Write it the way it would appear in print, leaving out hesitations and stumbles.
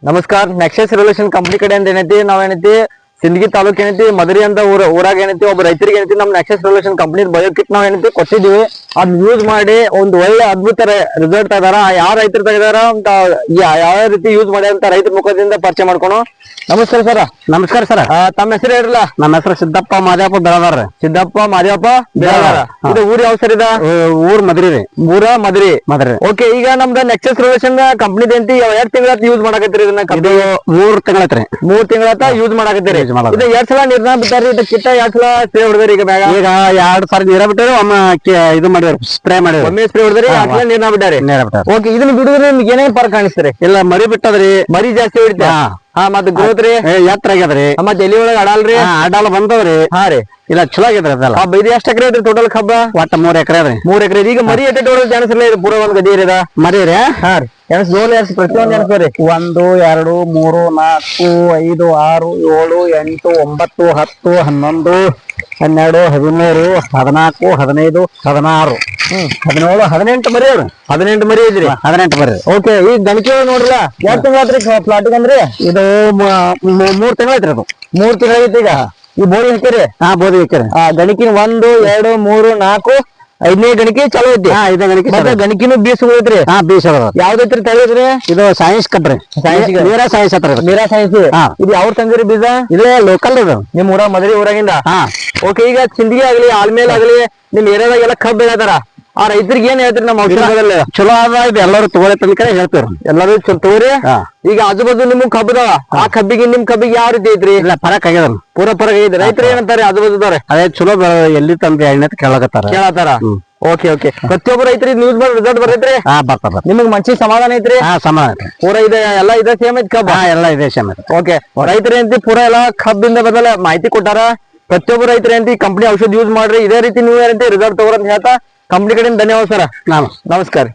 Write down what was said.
ನಮಸ್ಕಾರ. Nexus revolution company ಕಡೆಯಿಂದ ಏನೈತಿ ನಾವೇನೈತಿ ಸಿಂದಗಿ ತಾಲೂಕ್ ಏನೈತಿ ಮದರಿ ಅಂತ ಊರಾಗ ಏನೈತಿ ಒಬ್ಬ ರೈತರಿಗೆ ಏನೈತಿ ನಮ್ nexus revolution company bio kit ನಾವ್ ಏನೈತಿ ಕೊಟ್ಟಿದೀವಿ. ಅದ್ ಯೂಸ್ ಮಾಡಿ ಒಂದು ಒಳ್ಳೆ ಅದ್ಭುತ ರಿಸಲ್ಟ್ ತೆಗದಾರ. ಯಾವ ರೈತರು ತೆಗದಾರ ಅಂತ ಯಾವ ರೀತಿ ಯೂಸ್ ಮಾಡ್ಯಾರ ಅಂತ ರೈತರ ಮುಖದಿಂದ ಪರಿಚಯ ಮಾಡ್ಕೊನು. ನಮಸ್ಕಾರ ಸರ್. ನಮಸ್ಕಾರ ಸರ್. ತಮ್ಮ ಹೆಸರು ಹೇಳ್ರಲ್ಲ. ನಮ್ಮ ಹೆಸರು ಸಿದ್ದಪ್ಪ ಮಾದೇವಪ್ಪ ಬೆಳಗಾರ. ಸಿದ್ದಪ್ಪ ಮಾದೇವಪ್ಪ ಬೆಳಗಾರ. ಇದು ಊರ್ ಯಾವ ಸರ್? ಊರ್ ಮದ್ರಿ ರೀ. ಊರ ಮದ್ರಿ. ಮದ್ರಿ. ಓಕೆ, ಈಗ ನಮ್ದು ನೆಕ್ಸಸ್ ರೆವಲ್ಯೂಷನ್ ಕಂಪ್ನಿ ಏನೈತಿ ಎರಡ್ ತಿಂಗಳ ಯೂಸ್ ಮಾಡಕತ್ತೀರಿ ಇದನ್ನ? ಇದು 3 ತಿಂಗಳೈತ್ರಿ. 3 ತಿಂಗಳ ಯೂಸ್ ಮಾಡಕತ್ತೀರಿ. ಇದು 2 ಸಲ ನೀರ್ನ ಬಿಟ್ಟಾರಿ. ಇದು ಕಿಟ್ಟ 2 ಸಲ ಸ್ಪ್ರೇ ಹೊಡೆದ್ರಿ. ಈಗ 2 ಸಾರಿ ನೀರ ಬಿಟ್ಟಾರಿ. ಒಮ್ಮೆ ಇದು ಮಾಡಿವ್ರಿ, ಸ್ಪ್ರೇ ಮಾಡಿವ್ರಿ. ಒಮ್ಮೆ ಸ್ಪ್ರೇ ಹೊಡೆದ್ರಿ, 2 ಸಲ ನೀರ್ನ ಬಿಟ್ಟಾರಿ. ಓಕೆ, ಇದನ್ನ ಬಿಡುದ್ರೆ ನಿಮ್ಗೆ ಏನೇನ್ ಫರ್ಕ್ ಕಾಣಿಸ್ತಾರೆ? ಇಲ್ಲ, ಮರಿ ಬಿಟ್ಟದ್ರಿ. ಮರಿ ಜಾಸ್ತಿ ಹೊಡಿತಾ? ಮತ್ತ ಗ್ರೋತ್ ರೀ ಎತ್ತರ ಆಗ್ಯದ್ರಿ. ಮತ್ತ ಎಲ್ಲಿ ಒಳಗ ಅಡಲ್ರಿ? ಅಡಾಲ ಬಂದವ್ರಿ. ರೀ. ಇಲ್ಲ, ಚಲೋ ಆಗ್ಯದ್ರಿ ಅದೆಲ್ಲ. ಇದು ಎಷ್ಟ್ ಎಕರೆ ಐತ್ರಿ ಟೋಟಲ್ ಕಬ್ಬ? ಒಟ್ಟ 3 ಎಕರೆ ಅದ್ರಿ. 3 ಎಕರೆ. ಈಗ ಮರಿ ಎಟ್ಟೆ ಟೋಟಲ್ ಜಾಣಿಸ್ರಲ್ಲ? ಇದು ಪೂರ ಒಂದ್ ಗದಿ ಇರದ ಮರಿ ರೀ. ಎಣಸ್ ಜೋರ್ ಎಷ್ಟ್ ಪ್ರತಿಯೊಂದ್ ಎಣಸ್ರಿ? 1 2 3 4 5 6 7 8 9 10 11 12 13 14 15 16 17 18 ಮರಿ ಅವ್ರಿ. 18 ಮರಿ ಐತ್ರಿ. 18 ಮರಿ. ಓಕೆ, ಈ ಗಣಿಕೆ ನೋಡ್ರಲ್ಲ ಎರಡ್ ತಿಂಗಳ ಆತ್ರಿ ಪ್ಲಾಟಿಂಗ್ ಅಂದ್ರಿ? ಇದು 3 ತಿಂಗಳ ಐತ್ರಿ. ಅದು 3 ತಿಂಗಳ ಐತಿ. ಈಗ ಈ ಬೋರಿ ಹಾಕಿರಿ? ಬೋದಿ ಹಾಕಿರಿ. ಗಣಿಕಿನ 1 2 3 4 5ನೇ ಗಣಿಕೆ ಚಲೋ ಐತಿ. 5ನೇ ಗಣಿಕೆ. ಮತ್ತೆ ಗಣಿಕಿನೂ ಬೀಸ್ ಹೋಗೈತ್ರಿ. ಬೀಸ್ ಯಾವ್ದೈತ್ರಿ ತಳಿದ್ರಿ? ಇದು ಸೈನ್ಸ್ ಕಟ್ರಿ. ಮೀರಾ ಸೈನ್ಸ್ ಹತ್ರ. ಮೀರಾ ಸೈನ್ಸ್. ಇದು ಯಾವ ತಂದಿರಿ ಬೀಜ? ಇದು ಲೋಕಲ್ ಇದು. ನಿಮ್ ಊರ ಮದರಿ ಊರಾಗಿಂದ? ಓಕೆ, ಈಗ ಸಿಂದಗಿ ಆಗ್ಲಿ ಆಲ್ಮೇಲ್ ಆಗ್ಲಿ ನಿಮ್ ಏರಿಯಾದಾಗ ಎಲ್ಲ ಕಬ್ಬ್ ಬೆಳತಾರ. ಆ ರೈತರಿಗೆ ಏನ್ ಹೇಳ್ತೀರಿ? ನಮ್ಮ ಔಷಧದಲ್ಲಿ ಚಲೋ ಅದ. ಇದು ಎಲ್ಲರೂ ತಗೊಳ್ಳಿ ತನಕ ಹೇಳ್ತೀವ್ರಿ. ಎಲ್ಲರೂ ತಗೋರಿ. ಈಗ ಆಜು ಬಾಜು ನಿಮ್ ಕಬ್ಬದಾವ. ಆ ಕಬ್ಬಿಗೆ ನಿಮ್ ಕಬ್ಬಿಗೆ ಯಾವ ರೀತಿ ಐತ್ರಿ? ಇಲ್ಲ, ಫರಕ್ ಆಗ್ಯದ. ಪೂರ ಫರಕ್ ಐತಿ. ರೈತರು ಏನಂತಾರೆ ಆಜು ಬಾಜುದವ್ರೆ? ಅದೇ ಚಲೋ ಎಲ್ಲಿ ತಂದ್ರಿ ಎಣ್ಣೆ ಕೇಳಕತ್ತಾರ. Okay okay. ಪ್ರತಿಯೊಬ್ಬ ರೈತರಿಗೆ ನ್ಯೂಸ್ ಮಾಡಿ ರಿಸಲ್ಟ್ ಬರ್ತೈತ್ರಿ? ಬರ್ತಾರ. ನಿಮಗ್ ಮನ್ಸಿಗೆ ಸಮಾಧಾನ ಐತ್ರಿ? ಸಮಾಧಾನ ಐತಿ. ಪೂರ ಇದೆ ಎಲ್ಲ ಇದೆ ಸೇಮ್ ಐತಿ ಕಬ್ಬ? ಎಲ್ಲ ಇದೆ ಸೇಮ್ ಐತಿ. ಓಕೆ, ರೈತರ ಏನಂತಿ ಪೂರ ಎಲ್ಲ ಕಬ್ಬಿಂದ ಬದಲ ಮಾಹಿತಿ ಕೊಟ್ಟಾರ. ಪ್ರತಿಯೊಬ್ಬ ರೈತರ ಏನಂತಿ ಕಂಪ್ನಿ ಔಷಧ ಯೂಸ್ ಮಾಡ್ರಿ. ಇದೇ ರೀತಿ ನೀವು ಏನಂತಿ ರಿಸಲ್ಟ್ ತಗೋರಂತ ಹೇಳ್ತಾ ಕಂಪ್ನಿ ಕಡೆಯಿಂದ ಧನ್ಯವಾದ ಸರ್. ನಮಸ್ಕಾರ.